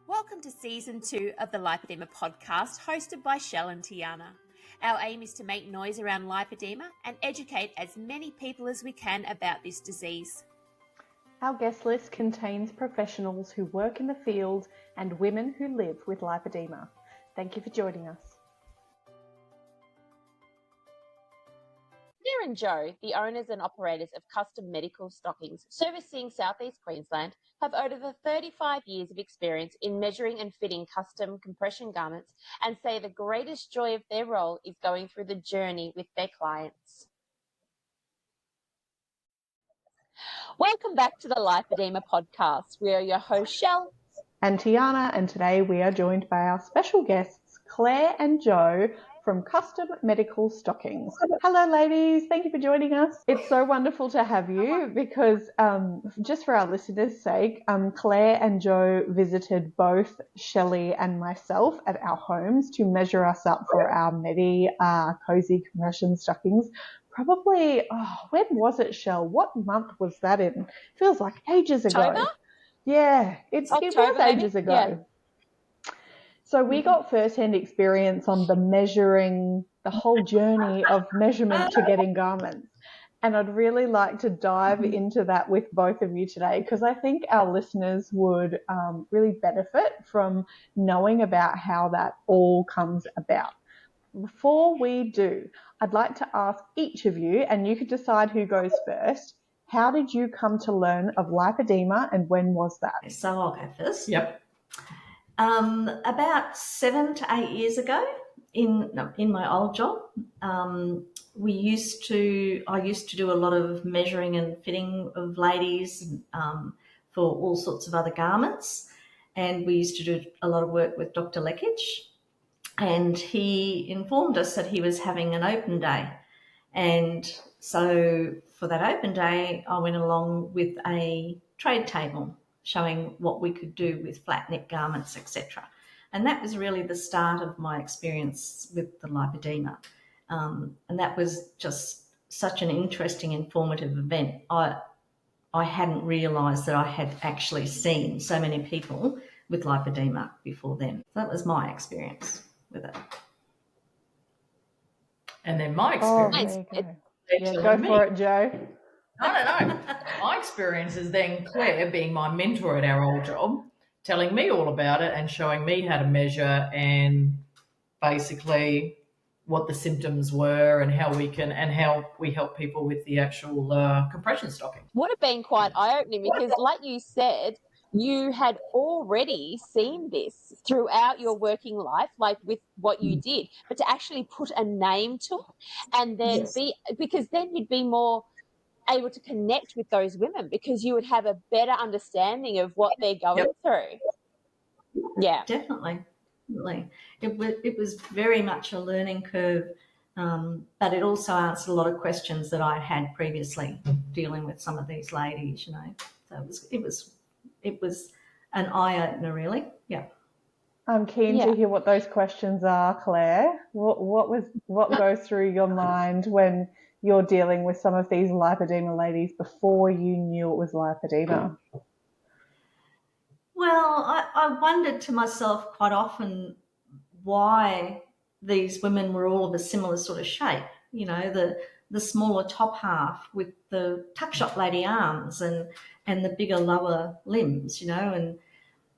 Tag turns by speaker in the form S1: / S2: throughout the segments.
S1: Welcome to Season 2 of the Lipoedema podcast, hosted by Shell and Tiana. Our aim is to make noise around lipedema and educate as many people as we can about this disease.
S2: Our guest list contains professionals who work in the field and women who live with lipedema. Thank you for joining us.
S3: Peter and Joe, the owners and operators of Custom Medical Stockings, servicing Southeast Queensland, have over 35 years of experience in measuring and fitting custom compression garments and say the greatest joy of their role is going through the journey with their clients. Welcome back to the Lipoedema podcast. We are your hosts, Shell
S2: and Tiana, and today we are joined by our special guests, Claire and Joe from Custom Medical Stockings. Hello ladies, thank you for joining us. It's so wonderful to have you because just for our listeners' sake, Claire and Joe visited both Shelley and myself at our homes to measure us up for our cozy compression stockings. Probably, when was it, Shell? What month was that in? Feels like ages ago.
S3: October?
S2: Yeah, it was ages ago.
S3: Yeah.
S2: So we got first-hand experience on the whole journey of measurement to getting garments. And I'd really like to dive into that with both of you today because I think our listeners would really benefit from knowing about how that all comes about. Before we do, I'd like to ask each of you, and you could decide who goes first, how did you come to learn of lipedema and when was that?
S4: So I'll go first.
S5: Yep.
S4: About 7 to 8 years ago in my old job, I used to do a lot of measuring and fitting of ladies for all sorts of other garments, and we used to do a lot of work with Dr. Leckage, and he informed us that he was having an open day, and so for that open day I went along with a trade table showing what we could do with flat neck garments, etc. And that was really the start of my experience with the lipedema. And that was just such an interesting, informative event. I hadn't realised that I had actually seen so many people with lipedema before then. So that was my experience with it.
S5: And then my experience.
S2: Go for it, Joe.
S5: No. My experience is then Claire, being my mentor at our old job, telling me all about it and showing me how to measure and basically what the symptoms were and how we help people with the actual compression stocking.
S3: Would have been quite eye-opening because, like you said, you had already seen this throughout your working life, like with what you did, but to actually put a name to it and then because then you'd be more able to connect with those women because you would have a better understanding of what they're going through. Yeah.
S4: Definitely. It was very much a learning curve, but it also answered a lot of questions that I had previously dealing with some of these ladies, So it was an eye-opener, really. Yeah.
S2: I'm keen to hear what those questions are, Claire. What goes through your mind when you're dealing with some of these lipedema ladies before you knew it was lipedema?
S4: Well, I wondered to myself quite often why these women were all of a similar sort of shape, the smaller top half with the tuck shop lady arms and the bigger lower limbs, and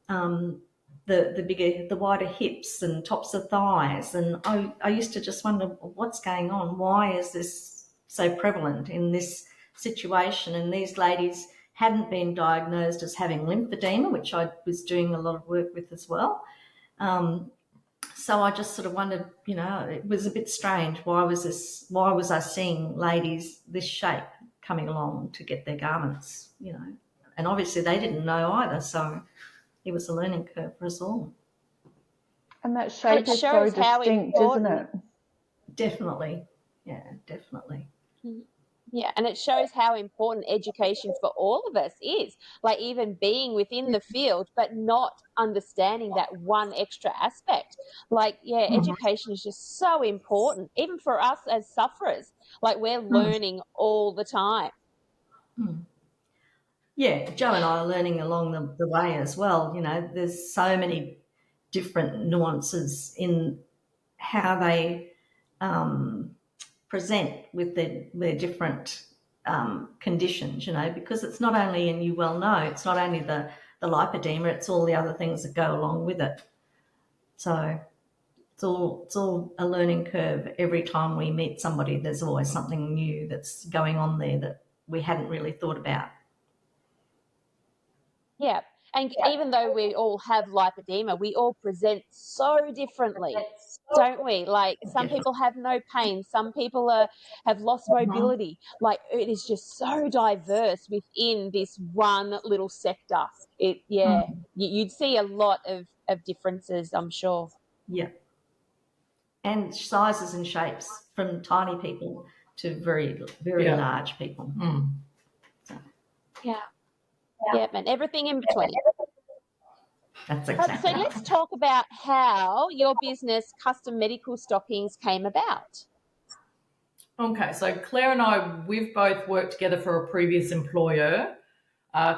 S4: the wider hips and tops of thighs. And I used to just wonder, what's going on? Why is this so prevalent in this situation? And these ladies hadn't been diagnosed as having lymphedema, which I was doing a lot of work with as well. So I just sort of wondered, it was a bit strange. Why was I seeing ladies this shape coming along to get their garments, And obviously they didn't know either, so it was a learning curve for us all.
S2: And that shape is so distinct, isn't it?
S4: Definitely. Yeah, definitely.
S3: Yeah, and it shows how important education for all of us is, like even being within the field, but not understanding that one extra aspect. Like, education is just so important, even for us as sufferers. Like we're learning all the time.
S4: Yeah, Joe and I are learning along the way as well. You know, there's so many different nuances in how they present with their different conditions, you know, because it's not only, and you well know, it's not only the lipedema, it's all the other things that go along with it. So it's all a learning curve. Every time we meet somebody, there's always something new that's going on there that we hadn't really thought about.
S3: Yeah. And even though we all have lipedema, we all present so differently, don't we? Like some
S4: Yeah.
S3: people have no pain, some people have lost mobility. Like it is just so diverse within this one little sector. You'd see a lot of differences, I'm sure.
S4: Yeah. And sizes and shapes from tiny people to very, very
S5: Yeah.
S4: large people. So
S3: Yeah. Yeah, and everything in between.
S4: that's
S3: So
S4: exactly right.
S3: let's talk about how your business, Custom Medical Stockings, came about.
S5: Okay, so Claire and I, we've both worked together for a previous employer.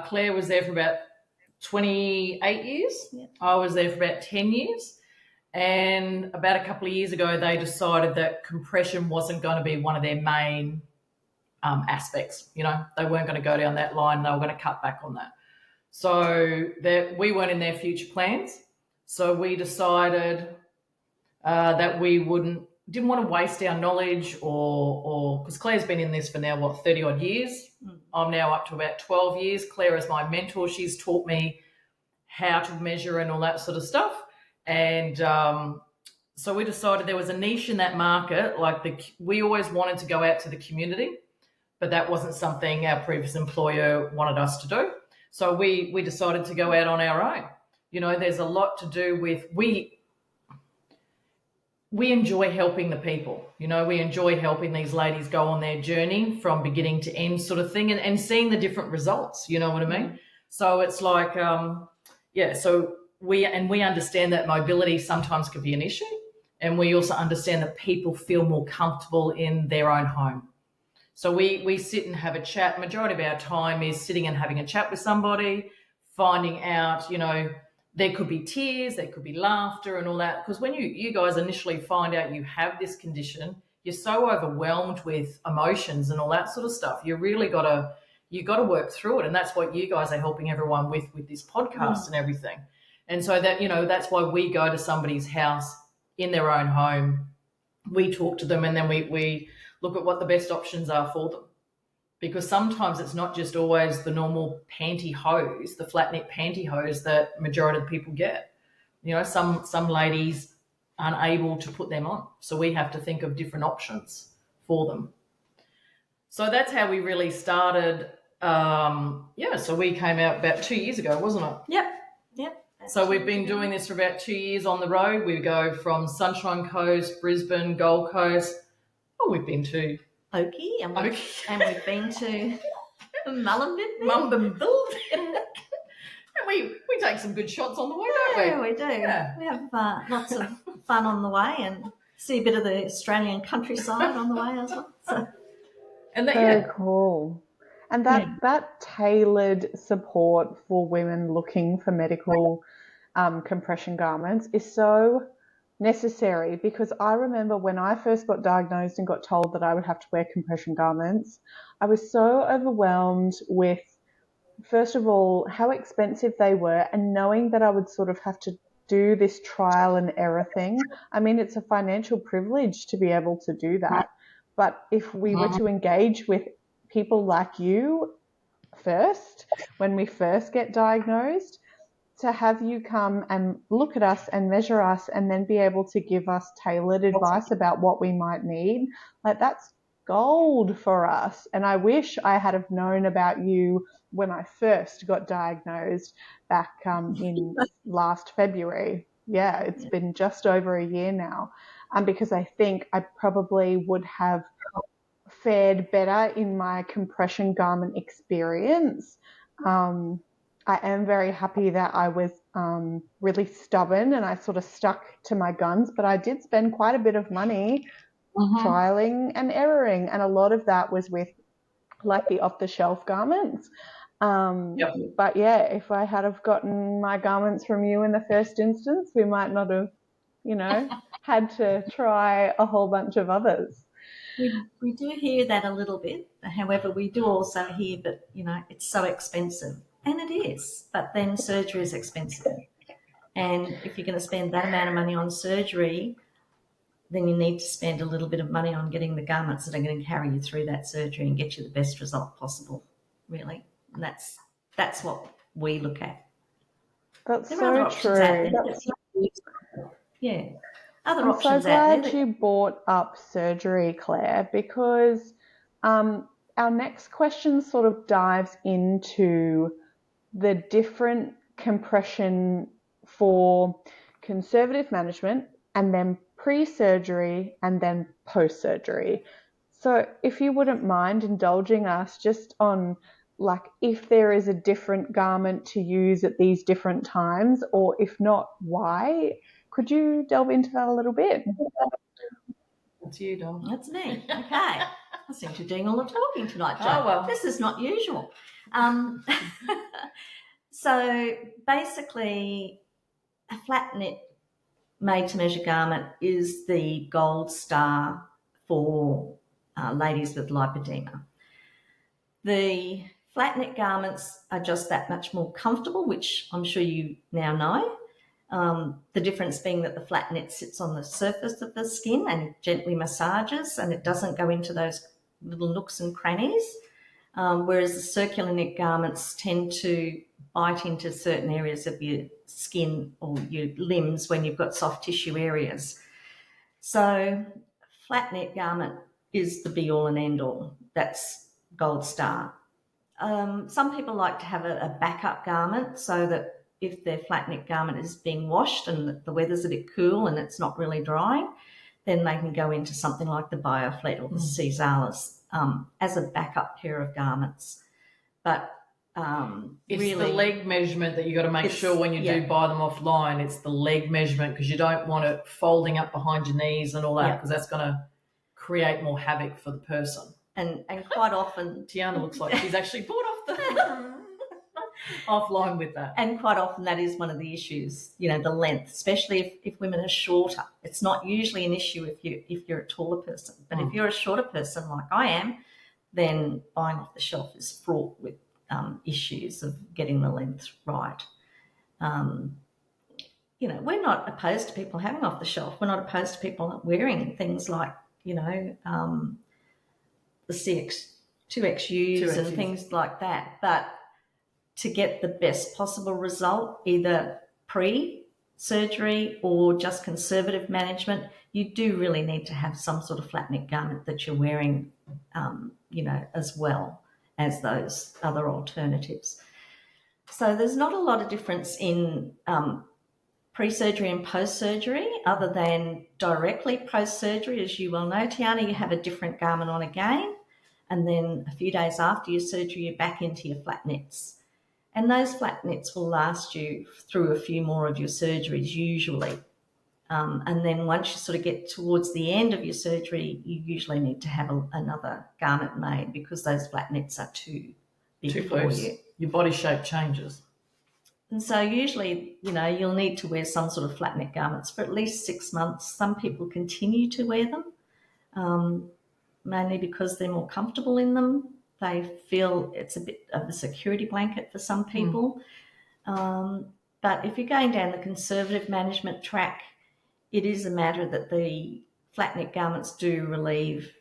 S5: Claire was there for about 28 years.
S4: Yeah.
S5: I was there for about 10 years. And about a couple of years ago, they decided that compression wasn't going to be one of their main aspects. You know, they weren't going to go down that line. They were going to cut back on that. So that we weren't in their future plans. So we decided that we didn't want to waste our knowledge or because Claire's been in this for now 30 odd years. I'm now up to about 12 years. Claire is my mentor. She's taught me how to measure and all that sort of stuff. And so we decided there was a niche in that market. Like we always wanted to go out to the community, but that wasn't something our previous employer wanted us to do. So we decided to go out on our own. You know, there's a lot to do with we enjoy helping the people. You know, we enjoy helping these ladies go on their journey from beginning to end sort of thing and seeing the different results, you know what I mean? So it's like, so we understand that mobility sometimes can be an issue. And we also understand that people feel more comfortable in their own home. So we sit and have a chat. Majority of our time is sitting and having a chat with somebody, finding out, you know, there could be tears, there could be laughter and all that. Because when you guys initially find out you have this condition, you're so overwhelmed with emotions and all that sort of stuff. You really got to work through it. And that's what you guys are helping everyone with this podcast and everything. And so that, you know, that's why we go to somebody's house in their own home. We talk to them and then we look at what the best options are for them. Because sometimes it's not just always the normal pantyhose, the flat knit pantyhose that majority of the people get. You know, some ladies aren't able to put them on. So we have to think of different options for them. So that's how we really started. So we came out about 2 years ago, wasn't it?
S4: Yep.
S5: So we've been doing this for about 2 years on the road. We go from Sunshine Coast, Brisbane, Gold Coast. Oh, we've been to
S4: Oakey, and we've been to Mullumbimby.
S5: and we take some good shots on the way, don't we?
S4: Yeah, we do.
S5: Yeah.
S4: We have lots of fun on the way and see a bit of the Australian countryside on the way as well. So.
S5: And that,
S2: Very cool. And that tailored support for women looking for medical compression garments is so necessary, because I remember when I first got diagnosed and got told that I would have to wear compression garments, I was so overwhelmed with, first of all, how expensive they were, and knowing that I would sort of have to do this trial and error thing. I mean, it's a financial privilege to be able to do that. But if we were to engage with people like you first, when we first get diagnosed, to have you come and look at us and measure us and then be able to give us tailored advice about what we might need, like that's gold for us. And I wish I had have known about you when I first got diagnosed back in last February. Yeah, it's been just over a year now, because I think I probably would have fared better in my compression garment experience. I am very happy that I was really stubborn and I sort of stuck to my guns, but I did spend quite a bit of money trialing and erroring, and a lot of that was with like the off-the-shelf garments.
S5: Yep.
S2: But yeah, if I had have gotten my garments from you in the first instance, we might not have, had to try a whole bunch of others.
S4: We do hear that a little bit. However, we do also hear that, it's so expensive. And it is. But then surgery is expensive. And if you're going to spend that amount of money on surgery, then you need to spend a little bit of money on getting the garments that are going to carry you through that surgery and get you the best result possible, really. And that's what we look at.
S2: That's
S4: There are other
S2: so
S4: options out
S2: true.
S4: there. Yeah. Other
S2: I'm so
S4: options out there.
S2: glad you brought up surgery, Claire, because our next question sort of dives into the different compression for conservative management and then pre-surgery and then post-surgery. So if you wouldn't mind indulging us just on if there is a different garment to use at these different times, or if not, why? Could you delve into that a little bit?
S5: That's you, Dom.
S4: That's me. Okay. I seem to be doing all the talking tonight, Jo.
S5: Oh, well.
S4: This is not usual. So basically, a flat knit made-to-measure garment is the gold star for ladies with lipedema. The flat knit garments are just that much more comfortable, which I'm sure you now know. The difference being that the flat knit sits on the surface of the skin and gently massages, and it doesn't go into those little nooks and crannies, whereas the circular knit garments tend to bite into certain areas of your skin or your limbs when you've got soft tissue areas. So flat knit garment is the be all and end all. That's gold star. Some people like to have a backup garment so that if their flat knit garment is being washed and the weather's a bit cool and it's not really drying, then they can go into something like the BioFleet or the Caesalis as a backup pair of garments. But
S5: it's
S4: really,
S5: the leg measurement that you got to make sure when you do buy them offline. It's the leg measurement, because you don't want it folding up behind your knees and all that, because that's going to create more havoc for the person.
S4: And quite often,
S5: Tiana looks like she's actually bought off the offline with that.
S4: And quite often that is one of the issues, the length, especially if women are shorter. It's not usually an issue if you're a taller person, but if you're a shorter person like I am, then buying off the shelf is fraught with issues of getting the length right. We're not opposed to people having off the shelf. We're not opposed to people wearing things like, the CX2XUs and things like that. But to get the best possible result, either pre-surgery or just conservative management, you do really need to have some sort of flat knit garment that you're wearing, as well as those other alternatives. So there's not a lot of difference in pre-surgery and post-surgery, other than directly post-surgery. As you well know, Tiana, you have a different garment on again, and then a few days after your surgery, you're back into your flat knits. And those flat knits will last you through a few more of your surgeries usually. And then once you sort of get towards the end of your surgery, you usually need to have another garment made, because those flat knits are too big for you.
S5: Your body shape changes.
S4: And so usually, you'll need to wear some sort of flat knit garments for at least 6 months. Some people continue to wear them, mainly because they're more comfortable in them. They feel it's a bit of a security blanket for some people. But if you're going down the conservative management track, it is a matter that the flat knit garments do relieve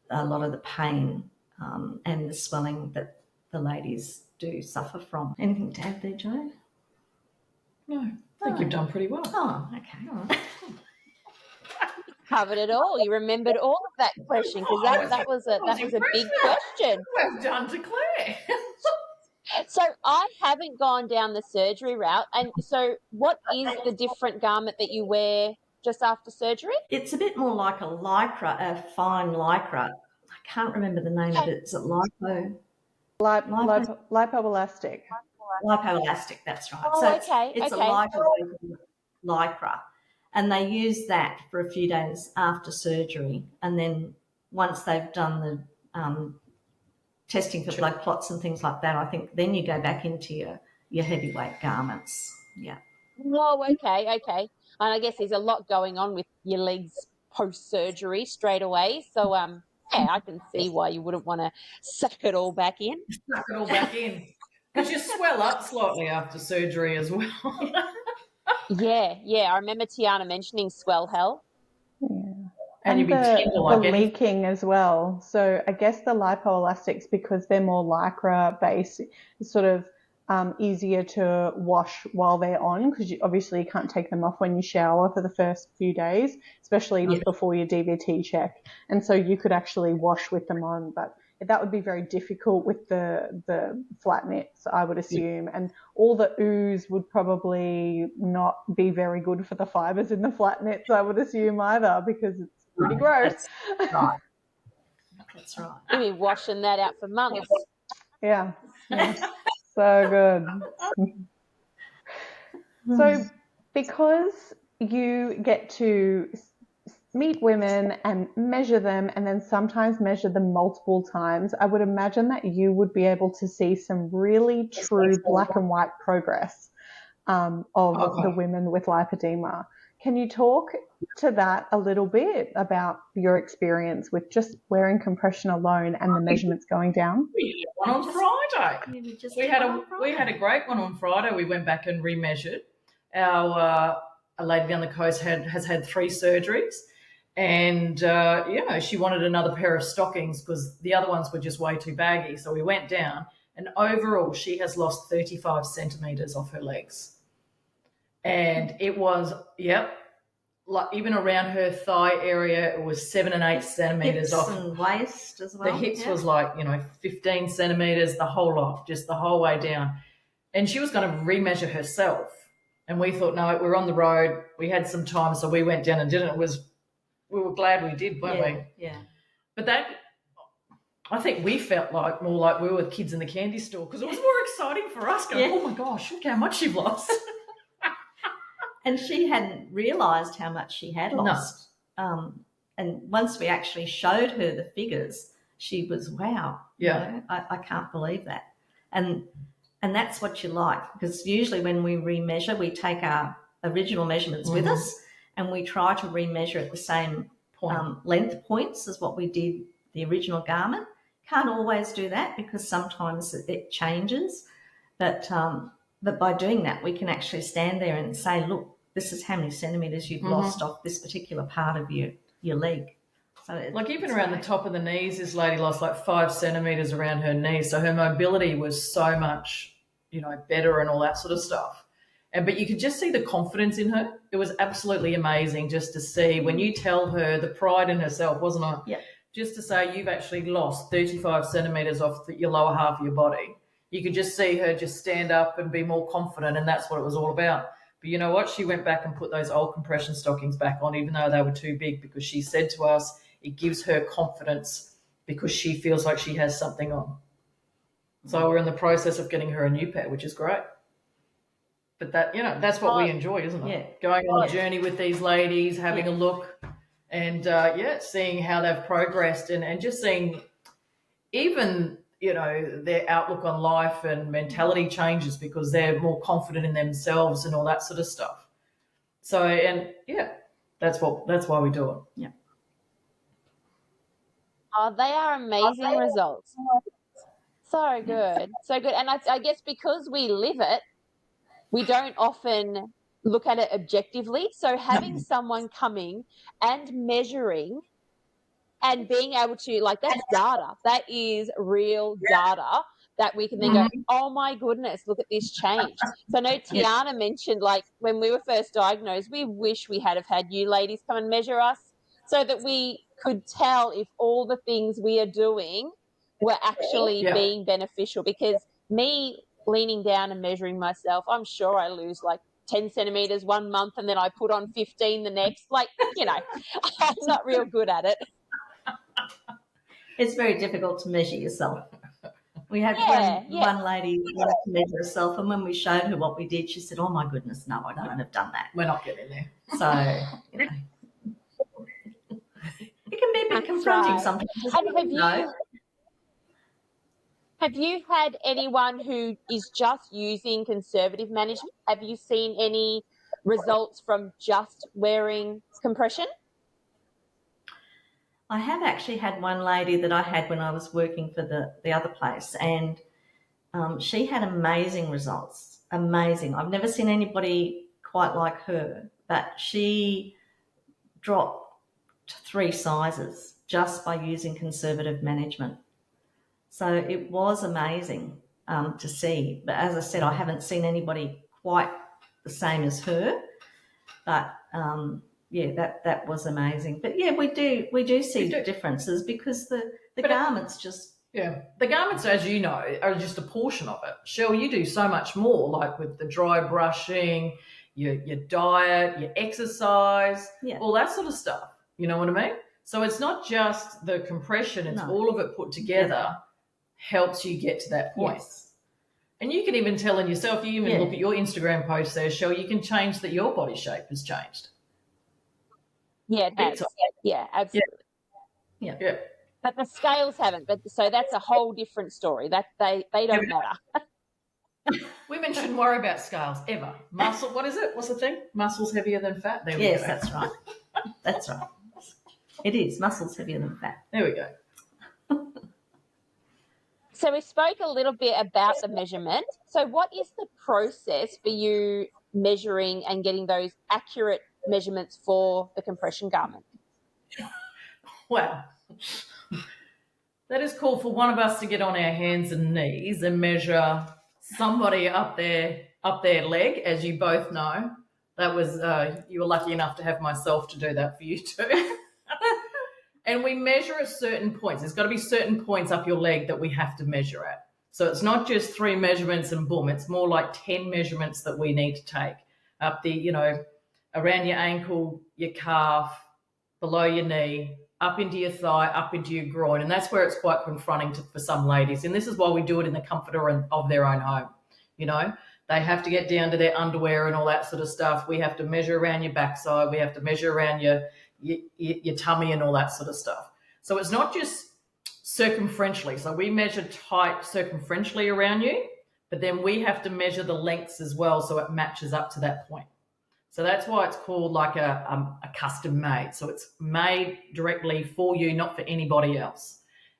S4: a lot of the pain and the swelling that the ladies do suffer from. Anything to add there, Jo?
S5: No, I think you've done pretty well.
S4: Oh, okay.
S3: Covered it all. You remembered all of that question, because that was a big question.
S5: Well done to Claire.
S3: So I haven't gone down the surgery route, and so what is the different garment that you wear just after surgery?
S4: It's a bit more like a lycra, a fine lycra. I can't remember the name of it. Is it
S2: Lipoelastic.
S4: Lipoelastic, that's right.
S3: Oh,
S4: so
S3: okay.
S4: it's a lighter lycra, and they use that for a few days after surgery, and then once they've done testing for blood clots and things like that, I think then you go back into your heavyweight garments. Yeah.
S3: Oh, okay. And I guess there's a lot going on with your legs post-surgery straight away. So, yeah, I can see why you wouldn't want to suck it all back in.
S5: Suck it all back in. Because you swell up slightly after surgery as well.
S3: Yeah. I remember Tiana mentioning swell hell.
S2: Yeah.
S5: And you'd be
S2: the
S5: tender like anything.
S2: leaking as well. So I guess the lipoelastics, because they're more lycra based, is sort of easier to wash while they're on, because you obviously can't take them off when you shower for the first few days, especially before your DVT check. And so you could actually wash with them on, but that would be very difficult with the flat knits, I would assume. And all the ooze would probably not be very good for the fibres in the flat knits, I would assume, either, because it's pretty gross.
S4: That's right.
S3: You'll be washing that out for months.
S2: Yeah. So good. So because you get to meet women and measure them, and then sometimes measure them multiple times, I would imagine that you would be able to see some really true black and white progress of the women with lipedema. Can you talk to that a little bit about your experience with just wearing compression alone and the measurements going down?
S5: We did one on Friday. We had a great one on Friday. We went back and remeasured. Our a lady down the coast has had 3 surgeries, and she wanted another pair of stockings because the other ones were just way too baggy. So we went down, and overall she has lost 35 centimetres off her legs. And it was, like even around her thigh area, it was 7 and 8 centimetres
S4: hips
S5: off.
S4: And waist as well.
S5: The hips was like, 15 centimetres, the whole lot, just the whole way down. And she was going to remeasure herself. And we thought, no, we're on the road. We had some time, so we went down and did it. We were glad we did, weren't we?
S4: Yeah.
S5: But I think we felt more like we were kids in the candy store, because it was more exciting for us going, oh my gosh, look how much you've lost.
S4: And she hadn't realised how much she had lost. No. And once we actually showed her the figures, she was, wow, I can't believe that. And that's what you like, because usually when we remeasure, we take our original measurements with us, and we try to remeasure at the same length points as what we did the original garment. Can't always do that because sometimes it changes. But by doing that, we can actually stand there and say, look, this is how many centimetres you've lost off this particular part of your leg. So
S5: even around the top of the knees, this lady lost like 5 centimetres around her knees. So her mobility was so much, better and all that sort of stuff. But you could just see the confidence in her. It was absolutely amazing just to see when you tell her the pride in herself, wasn't it?
S4: Yeah.
S5: Just to say you've actually lost 35 centimetres off your lower half of your body. You could just see her just stand up and be more confident, and that's what it was all about. But you know what? She went back and put those old compression stockings back on, even though they were too big, because she said to us it gives her confidence because she feels like she has something on. So we're in the process of getting her a new pair, which is great. But that's what we enjoy, isn't it?
S4: Yeah.
S5: Going on a journey with these ladies, having a look, and seeing how they've progressed, and just seeing even their outlook on life and mentality changes because they're more confident in themselves and all that sort of stuff. So, that's why we do it.
S4: Yeah.
S3: Oh, they are amazing results. So good. And I guess because we live it, we don't often look at it objectively. So having someone coming and measuring and being able to, that's data. That is real data that we can then go, oh my goodness, look at this change. So I know Tiana mentioned, when we were first diagnosed, we wish we had have had you ladies come and measure us so that we could tell if all the things we are doing were actually being beneficial. Because me leaning down and measuring myself, I'm sure I lose 10 centimetres 1 month and then I put on 15 the next. I'm not real good at it.
S4: It's very difficult to measure yourself. We had one lady wanted to measure herself, and when we showed her what we did, she said, oh my goodness, no, I don't have done that.
S5: We're not getting there.
S4: So, it can be a bit confronting sometimes.
S3: And have you... Have you had anyone who is just using conservative management? Have you seen any results from just wearing compression?
S4: I have actually had one lady that I had when I was working for the other place, and she had amazing results. Amazing. I've never seen anybody quite like her, but she dropped 3 sizes just by using conservative management. So it was amazing to see. But as I said, I haven't seen anybody quite the same as her. But that was amazing. But yeah, we do see differences because the garments just
S5: the garments, as you know, are just a portion of it. Shell, you do so much more, like with the dry brushing, your diet, your exercise, all that sort of stuff. You know what I mean? So it's not just the compression; it's all of it put together helps you get to that point. Yes. And you can even tell in yourself, you even look at your Instagram post there, Shell, you can change that your body shape has changed.
S3: Yeah, it has. Yeah, absolutely.
S5: Yeah.
S3: But the scales haven't. But so that's a whole different story. That they don't matter.
S5: Women shouldn't worry about scales ever. Muscle, what is it? What's the thing? Muscle's heavier than fat. There we go.
S4: That's right. That's right. It is. Muscle's heavier than fat.
S5: There we go.
S3: So we spoke a little bit about the measurement. So what is the process for you measuring and getting those accurate measurements for the compression garment?
S5: Well, that is cool for one of us to get on our hands and knees and measure somebody up their leg, as you both know. That was you were lucky enough to have myself to do that for you too. And we measure at certain points. There's got to be certain points up your leg that we have to measure at. So it's not just 3 measurements and boom. It's more like 10 measurements that we need to take up the, around your ankle, your calf, below your knee, up into your thigh, up into your groin. And that's where it's quite confronting for some ladies. And this is why we do it in the comfort of their own home. They have to get down to their underwear and all that sort of stuff. We have to measure around your backside. We have to measure around your tummy and all that sort of stuff. So it's not just circumferentially. So we measure tight circumferentially around you, but then we have to measure the lengths as well so it matches up to that point. So that's why it's called like a custom made. So it's made directly for you, not for anybody else.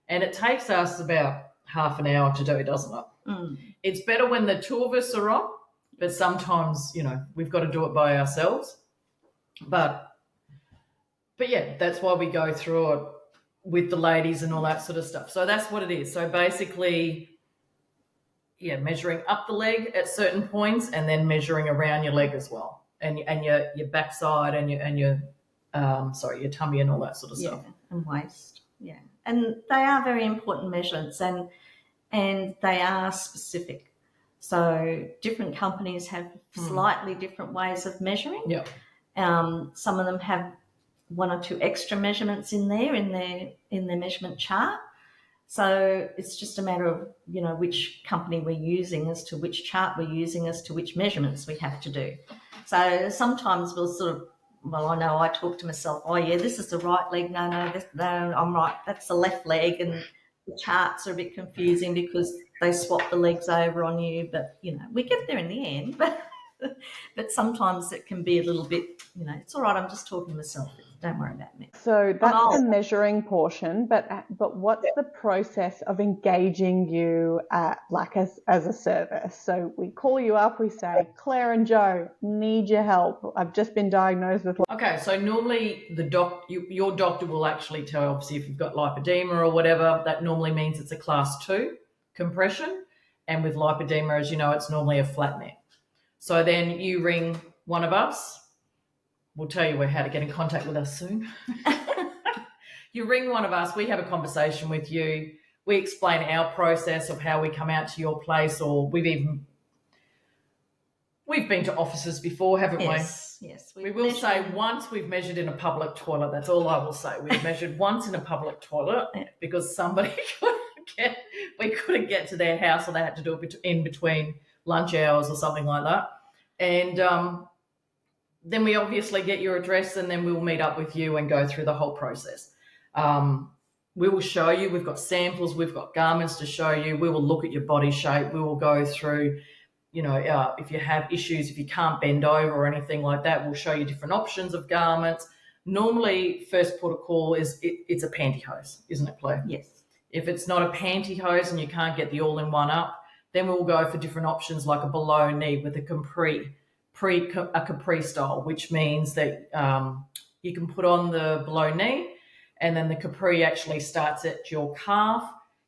S5: And it takes us about half an hour to do, doesn't it? Mm. It's better when the 2 of us are on, but sometimes, we've got to do it by ourselves. But yeah, that's why we go through it with the ladies and all that sort of stuff. So that's what it is. So basically, measuring up the leg at certain points and then measuring around your leg as well, and your backside and your tummy and all that sort of stuff.
S4: And waist. Yeah, and they are very important measurements, and they are specific. So different companies have slightly different ways of measuring.
S5: Yeah.
S4: Some of them have 1 or 2 extra measurements in their measurement chart. So it's just a matter of, which company we're using as to which chart we're using as to which measurements we have to do. So sometimes we'll sort of, I know I talk to myself, this is the right leg. No, I'm right. That's the left leg. And the charts are a bit confusing because they swap the legs over on you. But, we get there in the end. But sometimes it can be a little bit, it's all right. I'm just talking to myself. Don't worry about me.
S2: So that's the measuring portion, but what's the process of engaging you as a service? So we call you up, we say, Claire and Joe, need your help. I've just been diagnosed with...
S5: Okay, so normally your doctor will actually tell, obviously, if you've got lipedema or whatever, that normally means it's a class 2 compression. And with lipedema, as you know, it's normally a flat neck. So then you ring one of us. We'll tell you how to get in contact with us soon. You ring one of us, we have a conversation with you, we explain our process of how we come out to your place, or we've been to offices before, haven't we?
S4: Yes.
S5: We will say once we've measured in a public toilet, that's all I will say. We've measured once in a public toilet because somebody we couldn't get to their house, or they had to do it in between lunch hours or something like that. And then we obviously get your address, and then we'll meet up with you and go through the whole process. we will show you. We've got samples, we've got garments to show you. We will look at your body shape. We will go through, if you have issues, if you can't bend over or anything like that, we'll show you different options of garments. Normally, first port of call is it's a pantyhose, isn't it, Claire?
S4: Yes.
S5: If it's not a pantyhose and you can't get the all-in-one up, then we'll go for different options like a below knee with a capri style, which means that you can put on the below knee, and then the capri actually starts at your calf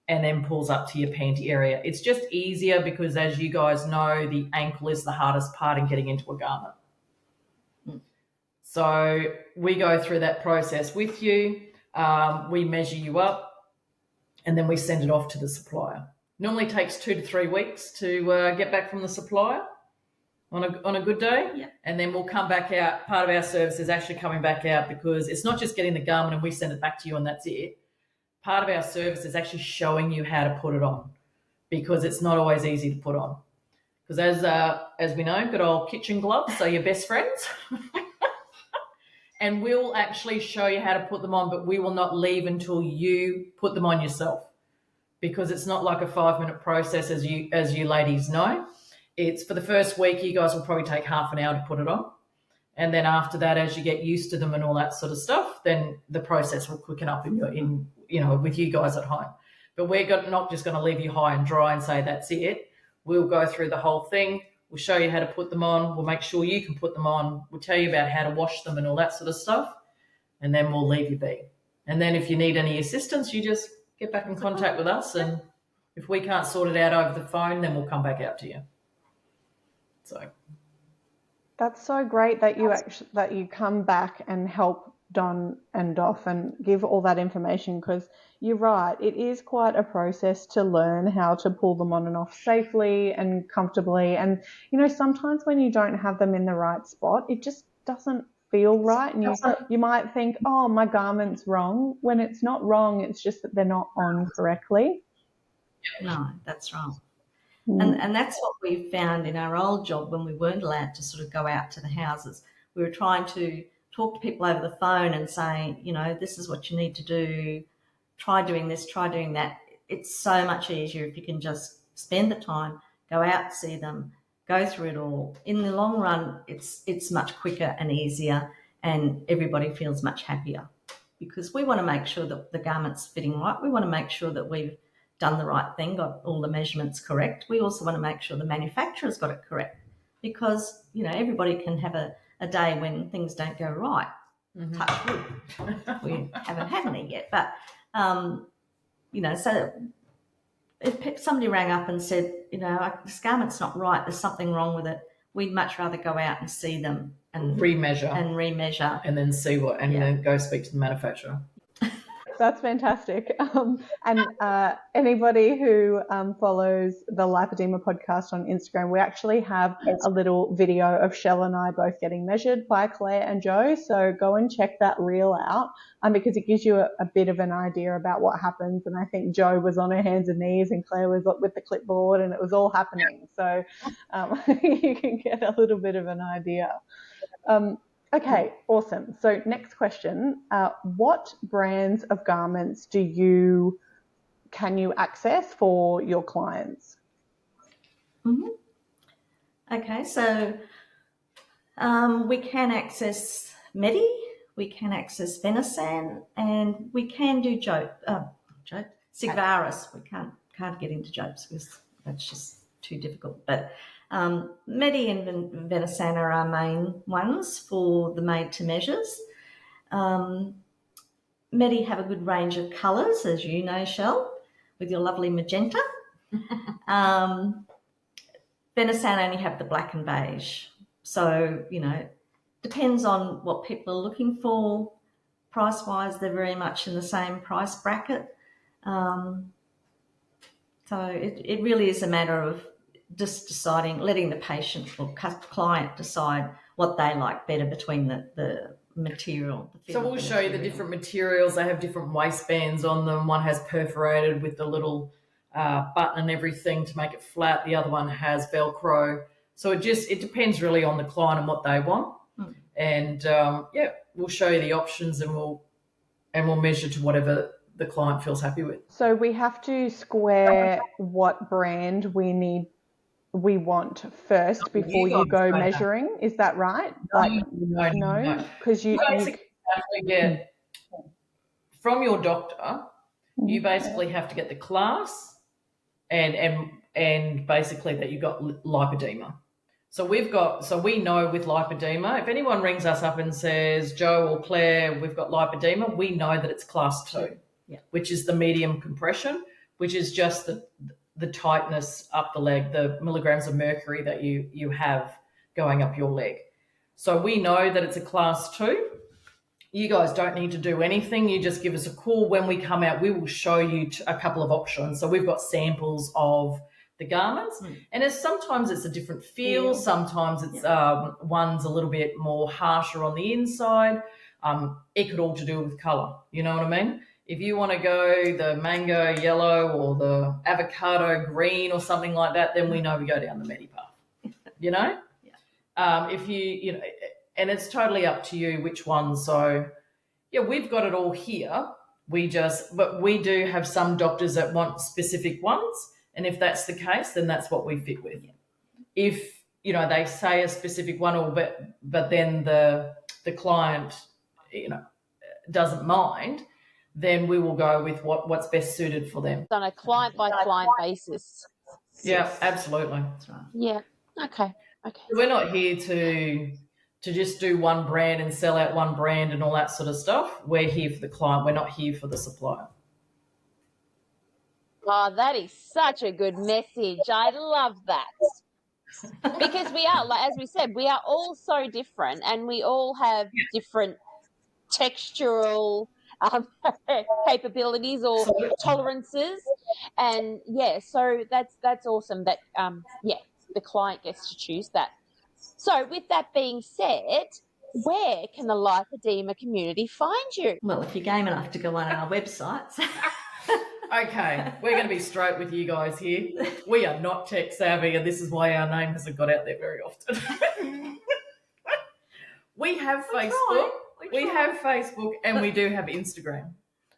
S5: and then pulls up to your panty area. It's just easier because, as you guys know, the ankle is the hardest part in getting into a garment. So we go through that process with you. We measure you up, and then we send it off to the supplier. Normally takes 2 to 3 weeks to get back from the supplier on a good day.
S4: Yeah.
S5: And then we'll come back out. Part of our service is actually coming back out, because it's not just getting the garment and we send it back to you and that's it. Part of our service is actually showing you how to put it on, because it's not always easy to put on. Because as we know, good old kitchen gloves are your best friends. And we'll actually show you how to put them on, but we will not leave until you put them on yourself, because it's not like a 5-minute process, as you ladies know. It's for the first week, you guys will probably take half an hour to put it on. And then after that, as you get used to them and all that sort of stuff, then the process will quicken up with you guys at home. But we're not just going to leave you high and dry and say that's it. We'll go through the whole thing. We'll show you how to put them on. We'll make sure you can put them on. We'll tell you about how to wash them and all that sort of stuff. And then we'll leave you be. And then if you need any assistance, you just get back in contact with us. And if we can't sort it out over the phone, then we'll come back out to you. So
S2: that's so great that you come back and help Don and Doff and give all that information, because you're right, it is quite a process to learn how to pull them on and off safely and comfortably. And sometimes when you don't have them in the right spot, it just doesn't feel right, and you might think, oh, my garment's wrong, when it's not wrong, it's just that they're not on correctly.
S4: No, that's wrong. And that's what we found in our old job when we weren't allowed to sort of go out to the houses. We were trying to talk to people over the phone and say, this is what you need to do. Try doing this, try doing that. It's so much easier if you can just spend the time, go out, see them, go through it all. In the long run, it's much quicker and easier, and everybody feels much happier, because we want to make sure that the garment's fitting right. We want to make sure that we've done the right thing, got all the measurements correct. We also want to make sure the manufacturer's got it correct, because, everybody can have a day when things don't go right. Mm-hmm. Touch wood. We haven't had any yet. But, so if somebody rang up and said, this garment's not right, there's something wrong with it, we'd much rather go out and see them and remeasure.
S5: And then see then go speak to the manufacturer.
S2: That's fantastic. And anybody who follows the Lipoedema podcast on Instagram, we actually have a little video of Shell and I both getting measured by Claire and Joe. So go and check that reel out, because it gives you a bit of an idea about what happens. And I think Joe was on her hands and knees and Claire was with the clipboard, and it was all happening. So you can get a little bit of an idea. Okay, awesome. So next question, what brands of garments can you access for your clients?
S4: Mm-hmm. Okay, so we can access Medial, we can access Venasan, and we can do Sigvaris. We can't get into Jopes because that's just too difficult, but Medi and Venasan are our main ones for the made-to-measures. Medi have a good range of colours, as you know, Shell, with your lovely magenta. Venasan only have the black and beige. So, depends on what people are looking for. Price-wise, they're very much in the same price bracket. So it really is a matter of just deciding, letting the patient or client decide what they like better between the material.
S5: So we'll show you the different materials. They have different waistbands on them. One has perforated with the little button and everything to make it flat. The other one has Velcro. So it depends really on the client and what they want. And we'll show you the options, and we'll measure to whatever the client feels happy with.
S2: So we have to square what brand we want first before you go measuring. Is that right?
S5: No.
S2: Because you
S5: basically have to get from your doctor. You basically have to get the class and basically that you've got lipedema. So we know with lipedema, if anyone rings us up and says, Joe or Claire, we've got lipedema, we know that it's class 2, which is the medium compression, which is just the tightness up the leg, the milligrams of mercury that you have going up your leg. So we know that it's a class 2. You guys don't need to do anything. You just give us a call. When we come out, we will show you a couple of options. So we've got samples of the garments, and sometimes it's a different feel. Sometimes it's one's a little bit more harsher on the inside. It could all to do with colour. You know what I mean? If you want to go the mango yellow or the avocado green or something like that, then we know we go down the Medi path. You know? If you know, and it's totally up to you which one. So, yeah, we've got it all here. But we do have some doctors that want specific ones. And if that's the case, then that's what we fit with. If, you know, they say a specific one, but then the client, you know, doesn't mind, then we will go with what's best suited for them.
S3: On a client-by-client basis.
S5: Yeah, absolutely.
S4: That's right.
S3: Yeah. Okay.
S5: We're not here to just do one brand and sell out one brand and all that sort of stuff. We're here for the client. We're not here for the supplier.
S3: Oh, that is such a good message. I love that. Because we are, like, as we said, we are all so different and we all have different textural capabilities or tolerances. And, so that's awesome that, the client gets to choose that. So with that being said, where can the lipedema community find you?
S4: Well, if you're game enough to go on our websites.
S5: Okay, we're going to be straight with you guys here. We are not tech savvy, and this is why our name hasn't got out there very often. We have Facebook. We have Facebook, and we do have Instagram.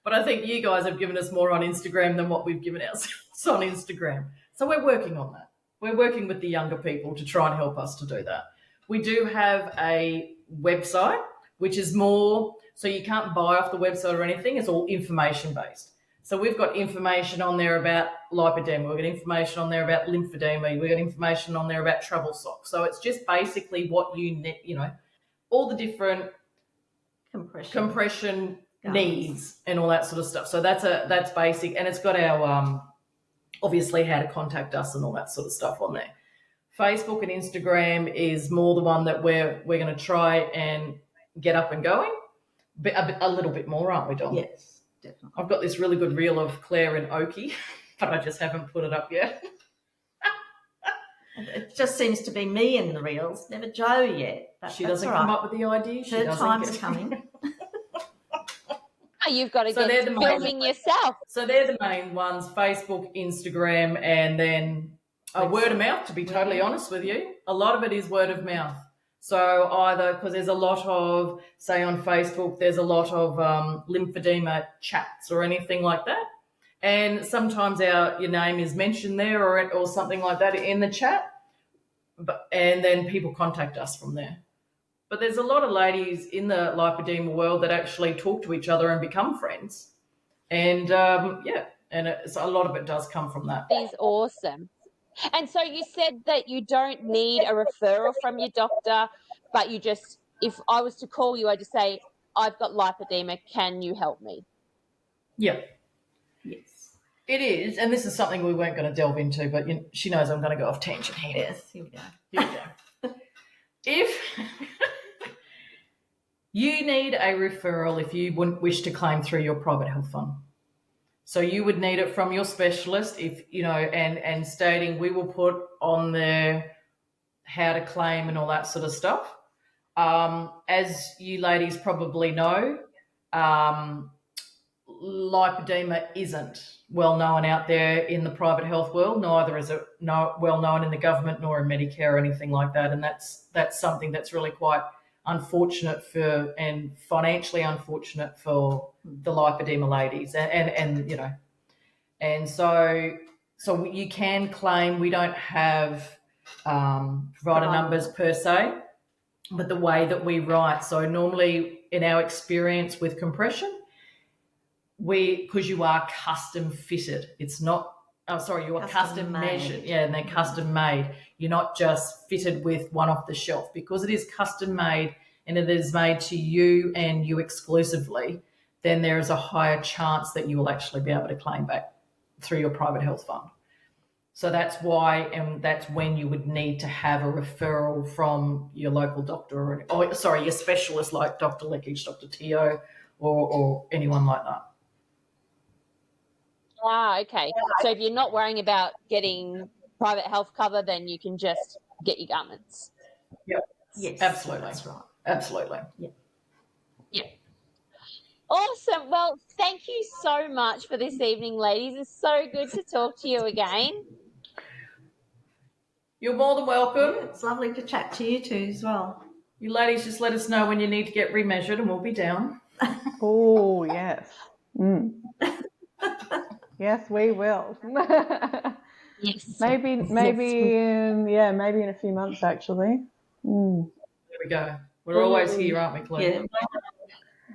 S5: But I think you guys have given us more on Instagram than what we've given ourselves on Instagram. So we're working on that. We're working with the younger people to try and help us to do that. We do have a website, which is more, so you can't buy off the website or anything. It's all information-based. So we've got information on there about lipedema. We've got information on there about lymphedema. We've got information on there about travel socks. So it's just basically what you need, you know, all the different compression needs and all that sort of stuff. So that's basic. And it's got our, obviously how to contact us and all that sort of stuff on there. Facebook and Instagram is more the one that we're going to try and get up and going. A little bit more, aren't we, Dom?
S4: Yes. Definitely.
S5: I've got this really good reel of Claire and Oki, but I just haven't put it up yet.
S4: It just seems to be me in the reels, never Joe yet.
S5: She doesn't come up with the idea.
S4: Third time's coming.
S3: You've got to get filming yourself.
S5: So they're the main ones, Facebook, Instagram, and then word of mouth, to be totally honest with you. A lot of it is word of mouth. So either because there's a lot of, say on Facebook, there's a lot of lymphedema chats or anything like that. And sometimes your name is mentioned there or something like that in the chat. And then people contact us from there. But there's a lot of ladies in the lipedema world that actually talk to each other and become friends. And, and a lot of it does come from that.
S3: That is awesome. And so you said that you don't need a referral from your doctor, but you just, if I was to call you, I just say, I've got lipedema, can you help me?
S5: Yeah. Yes. It is, and this is something we weren't going to delve into, but she knows I'm going to go off tangent here.
S4: Yes, here we go.
S5: Here we go. If you need a referral, if you wouldn't wish to claim through your private health fund. So you would need it from your specialist, if you know, and stating we will put on there how to claim and all that sort of stuff. As you ladies probably know, lipedema isn't well known out there in the private health world. Neither is it well known in the government nor in Medicare or anything like that. And that's something that's really quite unfortunate for and financially unfortunate for the lipedema ladies, and you know, and so you can claim. We don't have provider numbers per se, but the way that we write. So normally, in our experience with compression, because you are custom fitted, it's not. Oh, sorry, you are custom measured. Yeah, and they're custom made. You're not just fitted with one off the shelf, because it is custom made and it is made to you and you exclusively. Then there is a higher chance that you will actually be able to claim back through your private health fund. So that's why, and that's when you would need to have a referral from your local doctor, or your specialist like Dr. Leckage, Dr. Teo, or anyone like that.
S3: Ah, okay. So if you're not worrying about getting private health cover, then you can just get your garments.
S5: Yep.
S4: Yes,
S5: Absolutely.
S4: that's right.
S5: Absolutely.
S3: Yeah. Awesome. Well, thank you so much for this evening, ladies. It's so good to talk to you again.
S5: You're more than welcome.
S4: Yeah, it's lovely to chat to you too as well.
S5: You ladies just let us know when you need to get remeasured and we'll be down.
S2: Oh, yes. Yes, we will.
S3: Yes.
S2: maybe in a few months, actually.
S5: There we go. We're always here, aren't we, Claire?
S4: Yeah.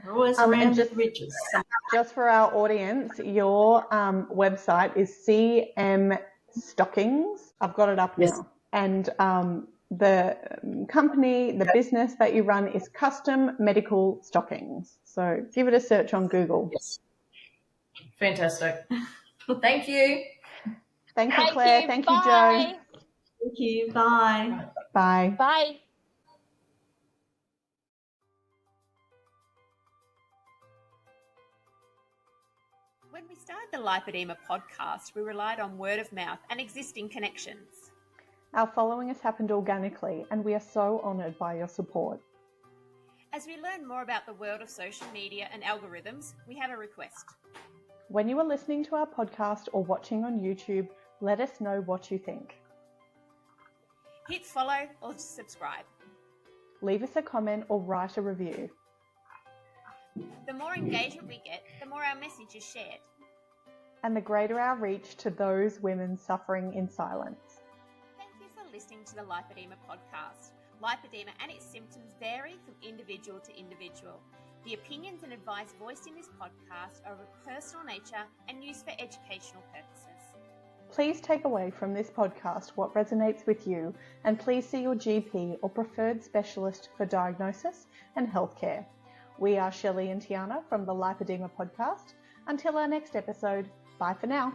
S4: We're always around the ridges.
S2: Just for our audience, your website is CM Stockings. I've got it up now. And the company, the business that you run is Custom Medical Stockings. So give it a search on Google.
S5: Yes. Fantastic. Thank you.
S2: Thank you, Claire. Thank you, Jo.
S4: Thank you. Bye.
S2: Bye.
S3: Bye.
S1: When we started the Lipoedema podcast, we relied on word of mouth and existing connections.
S2: Our following has happened organically, and we are so honoured by your support.
S1: As we learn more about the world of social media and algorithms, we have a request.
S2: When you are listening to our podcast or watching on YouTube, let us know what you think.
S1: Hit follow or subscribe.
S2: Leave us a comment or write a review.
S1: The more engagement we get, the more our message is shared.
S2: And the greater our reach to those women suffering in silence.
S1: Thank you for listening to the Lipoedema podcast. Lipoedema and its symptoms vary from individual to individual. The opinions and advice voiced in this podcast are of a personal nature and used for educational purposes.
S2: Please take away from this podcast what resonates with you, and please see your GP or preferred specialist for diagnosis and healthcare. We are Shelley and Tiana from the Lipoedema podcast. Until our next episode, bye for now.